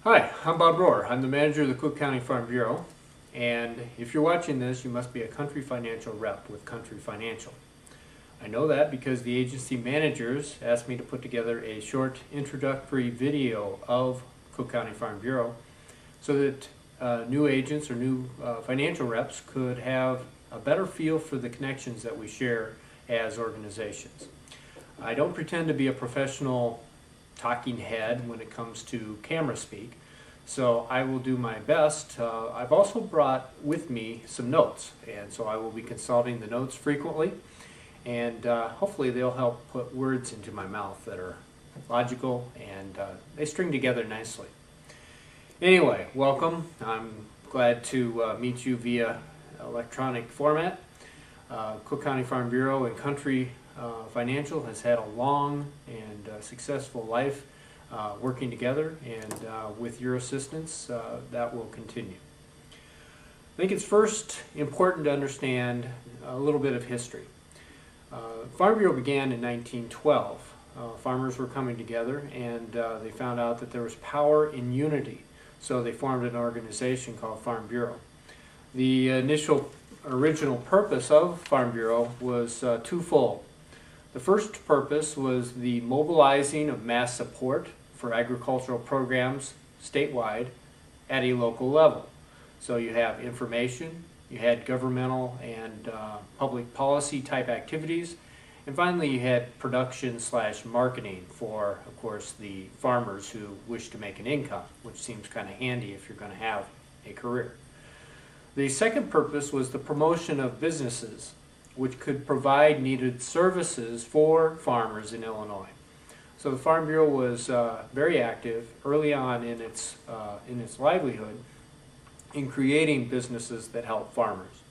Hi, I'm Bob Rohr. I'm the manager of the Cook County Farm Bureau, and if you're watching this, you must be a Country Financial rep with Country Financial. I know that because the agency managers asked me to put together a short introductory video of Cook County Farm Bureau so that new agents or new financial reps could have a better feel for the connections that we share as organizations. I don't pretend to be a professional talking head when it comes to camera speak, so I will do my best. I've also brought with me some notes, and so I will be consulting the notes frequently, and hopefully they'll help put words into my mouth that are logical and they string together nicely. Anyway, welcome. I'm glad to meet you via electronic format. Cook County Farm Bureau and Country Financial has had a long and successful life working together, and with your assistance that will continue. I think it's first important to understand a little bit of history. Farm Bureau began in 1912. Farmers were coming together and they found out that there was power in unity, so they formed an organization called Farm Bureau. The original purpose of Farm Bureau was twofold. The first purpose was the mobilizing of mass support for agricultural programs statewide at a local level. So you have information, you had governmental and public policy type activities, and finally you had production/marketing for, of course, the farmers who wish to make an income, which seems kind of handy if you're going to have a career. The second purpose was the promotion of businesses which could provide needed services for farmers in Illinois. So the Farm Bureau was very active early on in its livelihood in creating businesses that help farmers.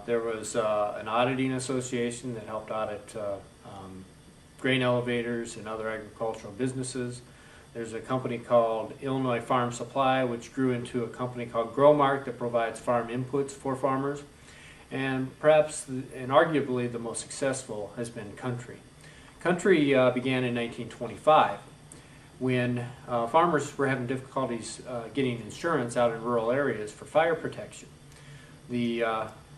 There was an auditing association that helped audit grain elevators and other agricultural businesses. There's a company called Illinois Farm Supply, which grew into a company called Growmark that provides farm inputs for farmers. And perhaps, and arguably, the most successful has been Country. Country began in 1925 when farmers were having difficulties getting insurance out in rural areas for fire protection. The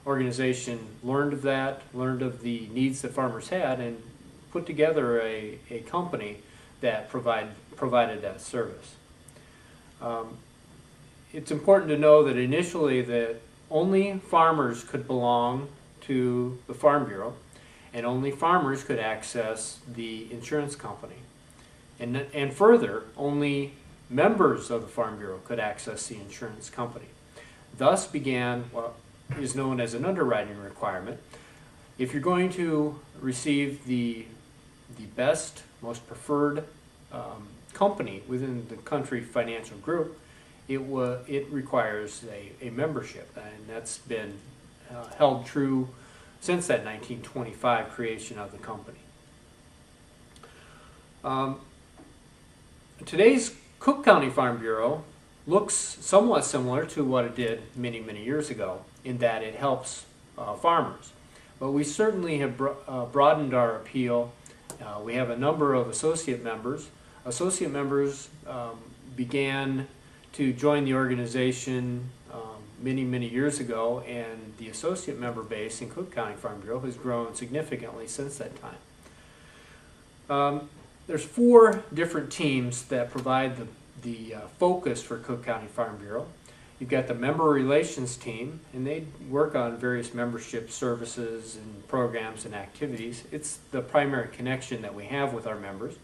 organization learned of that, learned of the needs that farmers had, and put together a company that provided that service. It's important to know that initially that only farmers could belong to the Farm Bureau, and only farmers could access the insurance company. And further, only members of the Farm Bureau could access the insurance company. Thus began what is known as an underwriting requirement. If you're going to receive the best, most preferred company within the Country Financial Group, it requires a membership, and that's been held true since that 1925 creation of the company. Today's Cook County Farm Bureau looks somewhat similar to what it did many, many years ago in that it helps farmers. But we certainly have broadened our appeal. We have a number of associate members. Associate members began to join the organization many, many years ago, and the associate member base in Cook County Farm Bureau has grown significantly since that time. There's 4 different teams that provide the focus for Cook County Farm Bureau. You've got the member relations team, and they work on various membership services and programs and activities. It's the primary connection that we have with our members.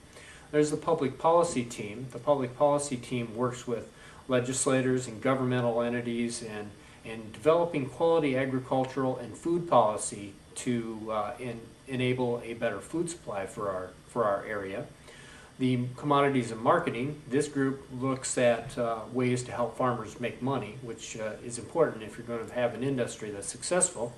There's the public policy team. The public policy team works with legislators and governmental entities and developing quality agricultural and food policy to enable a better food supply for our area. The commodities and marketing, this group looks at ways to help farmers make money, which is important if you're going to have an industry that's successful.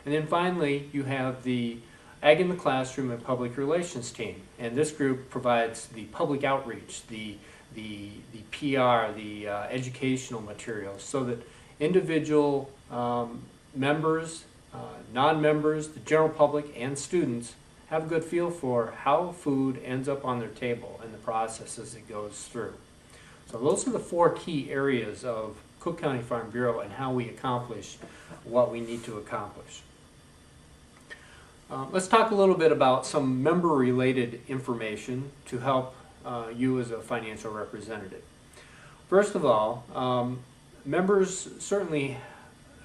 And then finally, you have the Ag in the Classroom and Public Relations team, and this group provides the public outreach, the PR, the educational materials, so that individual members, non-members, the general public, and students have a good feel for how food ends up on their table and the processes it goes through. So those are the 4 key areas of Cook County Farm Bureau and how we accomplish what we need to accomplish. Let's talk a little bit about some member-related information to help you as a financial representative. First of all, members certainly,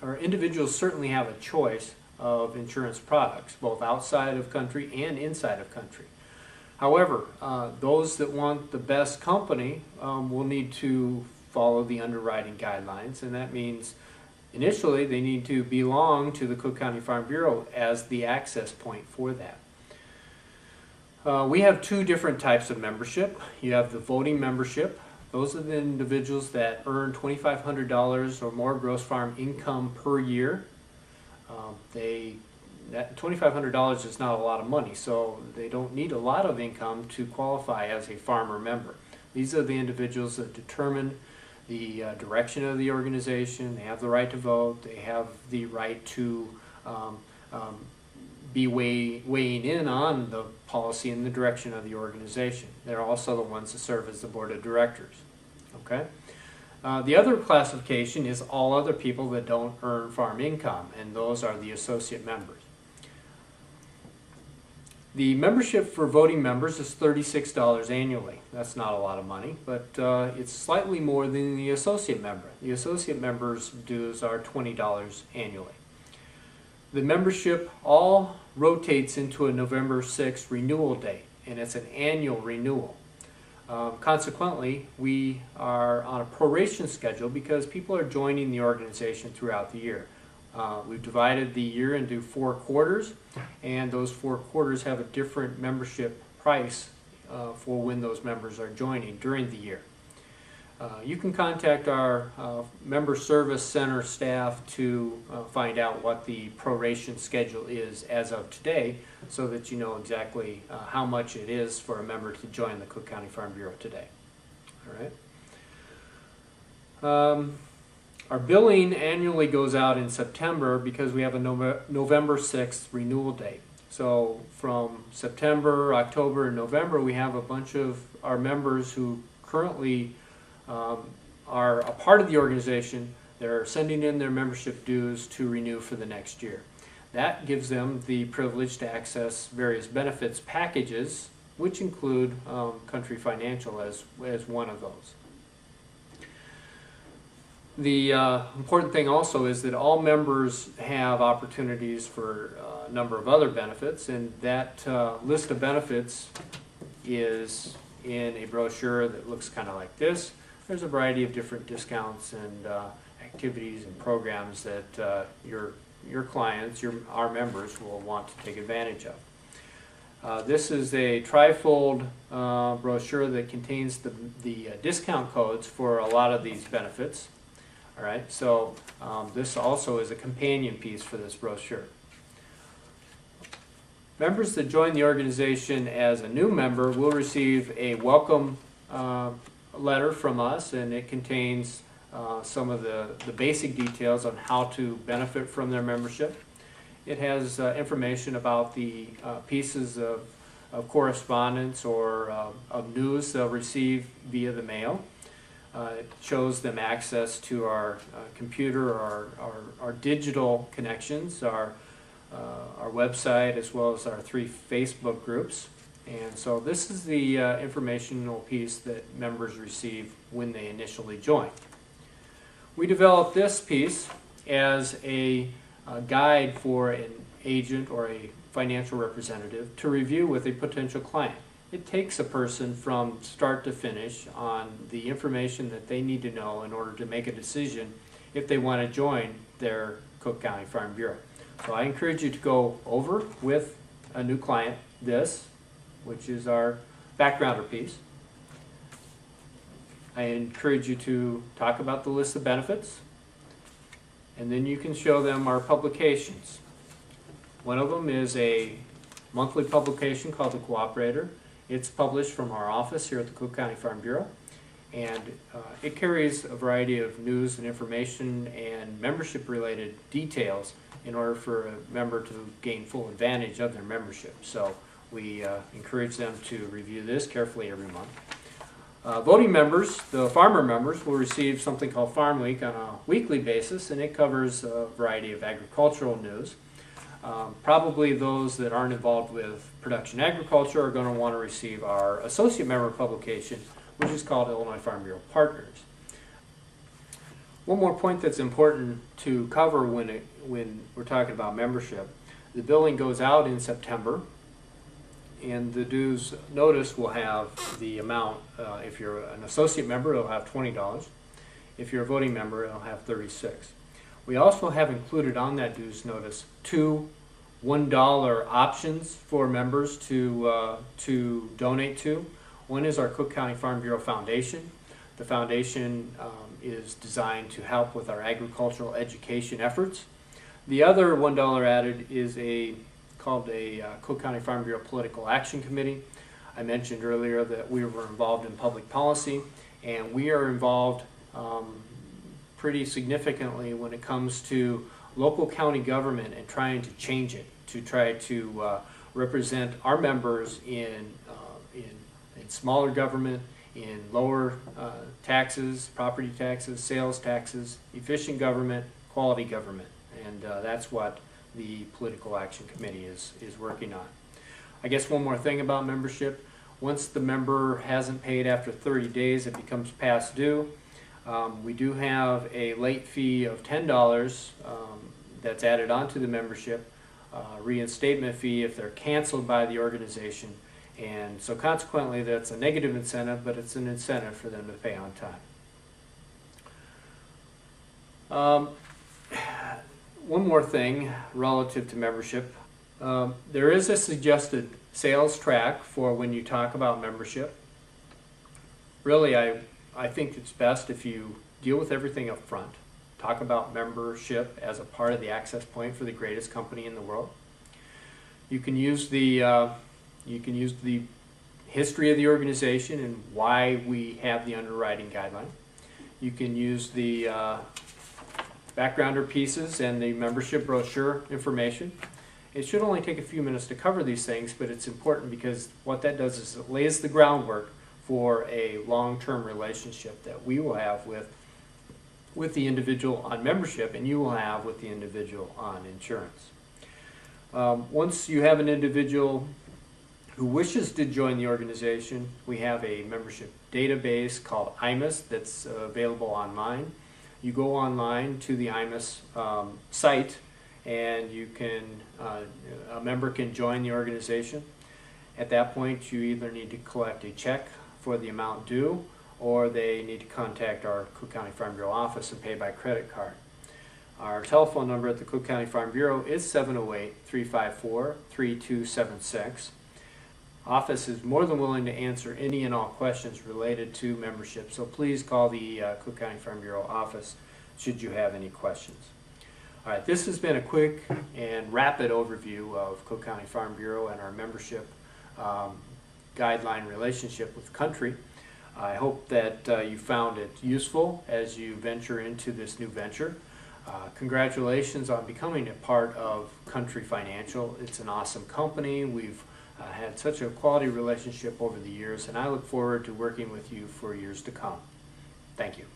or individuals certainly have a choice of insurance products, both outside of country and inside of country. However, those that want the best company will need to follow the underwriting guidelines, and that means initially they need to belong to the Cook County Farm Bureau as the access point for that. We have 2 different types of membership. You have the voting membership. Those are the individuals that earn $2,500 or more gross farm income per year. That $2,500 is not a lot of money, so they don't need a lot of income to qualify as a farmer member. These are the individuals that determine the direction of the organization. They have the right to vote. They have the right to be weighing in on the policy and the direction of the organization. They're also the ones that serve as the board of directors. Okay. The other classification is all other people that don't earn farm income, and those are the associate members. The membership for voting members is $36 annually. That's not a lot of money, but it's slightly more than the associate member. The associate members' dues are $20 annually. The membership all rotates into a November 6th renewal date, and it's an annual renewal. Consequently, we are on a proration schedule because people are joining the organization throughout the year. We've divided the year into 4 quarters, and those 4 quarters have a different membership price for when those members are joining during the year. You can contact our Member Service Center staff to find out what the proration schedule is as of today, so that you know exactly how much it is for a member to join the Cook County Farm Bureau today. All right. Our billing annually goes out in September because we have a November 6th renewal date. So from September, October, and November, we have a bunch of our members who currently are a part of the organization. They're sending in their membership dues to renew for the next year. That gives them the privilege to access various benefits packages, which include Country Financial as one of those. The important thing also is that all members have opportunities for a number of other benefits, and that list of benefits is in a brochure that looks kind of like this. There's a variety of different discounts and activities and programs that your clients, our members, will want to take advantage of. This is a trifold brochure that contains the discount codes for a lot of these benefits. All right, so this also is a companion piece for this brochure. Members that join the organization as a new member will receive a welcome letter from us, and it contains some of the basic details on how to benefit from their membership. It has information about the pieces of correspondence or of news they'll receive via the mail. It shows them access to our computer, our digital connections, our website, as well as our 3 Facebook groups. And so this is the informational piece that members receive when they initially join. We developed this piece as a guide for an agent or a financial representative to review with a potential client. It takes a person from start to finish on the information that they need to know in order to make a decision if they want to join their Cook County Farm Bureau. So I encourage you to go over with a new client this, which is our backgrounder piece. I encourage you to talk about the list of benefits, and then you can show them our publications. One of them is a monthly publication called The Cooperator. It's published from our office here at the Cook County Farm Bureau, and it carries a variety of news and information and membership-related details in order for a member to gain full advantage of their membership. So we encourage them to review this carefully every month. Voting members, the farmer members, will receive something called Farm Week on a weekly basis, and it covers a variety of agricultural news. Probably those that aren't involved with production agriculture are going to want to receive our associate member publication, which is called Illinois Farm Bureau Partners. One more point that's important to cover when we're talking about membership. The billing goes out in September, and the dues notice will have the amount. If you're an associate member, it'll have $20. If you're a voting member, it'll have $36. We also have included on that dues notice 2 $1 options for members to donate to. One is our Cook County Farm Bureau Foundation. The foundation is designed to help with our agricultural education efforts. The other $1 added is called a Cook County Farm Bureau Political Action Committee. I mentioned earlier that we were involved in public policy, and we are involved pretty significantly when it comes to local county government and trying to change it, to try to represent our members in smaller government, in lower taxes, property taxes, sales taxes, efficient government, quality government. And that's what the Political Action Committee is working on. I guess one more thing about membership. Once the member hasn't paid after 30 days, it becomes past due. We do have a late fee of $10 that's added onto the membership, reinstatement fee if they're canceled by the organization, and so consequently that's a negative incentive, but it's an incentive for them to pay on time. One more thing relative to membership. There is a suggested sales track for when you talk about membership. Really, I think it's best if you deal with everything up front. Talk about membership as a part of the access point for the greatest company in the world. You can use the history of the organization and why we have the underwriting guideline. You can use the backgrounder pieces and the membership brochure information. It should only take a few minutes to cover these things, but it's important because what that does is it lays the groundwork for a long-term relationship that we will have with the individual on membership, and you will have with the individual on insurance. Once you have an individual who wishes to join the organization, we have a membership database called IMUS that's available online. You go online to the IMUS site, and you can a member can join the organization. At that point, you either need to collect a check for the amount due, or they need to contact our Cook County Farm Bureau office and pay by credit card. Our telephone number at the Cook County Farm Bureau is 708-354-3276. Office is more than willing to answer any and all questions related to membership, so please call the Cook County Farm Bureau office should you have any questions. All right, this has been a quick and rapid overview of Cook County Farm Bureau and our membership guideline relationship with Country. I hope that you found it useful as you venture into this new venture. Congratulations on becoming a part of Country Financial. It's an awesome company. We've had such a quality relationship over the years, and I look forward to working with you for years to come. Thank you.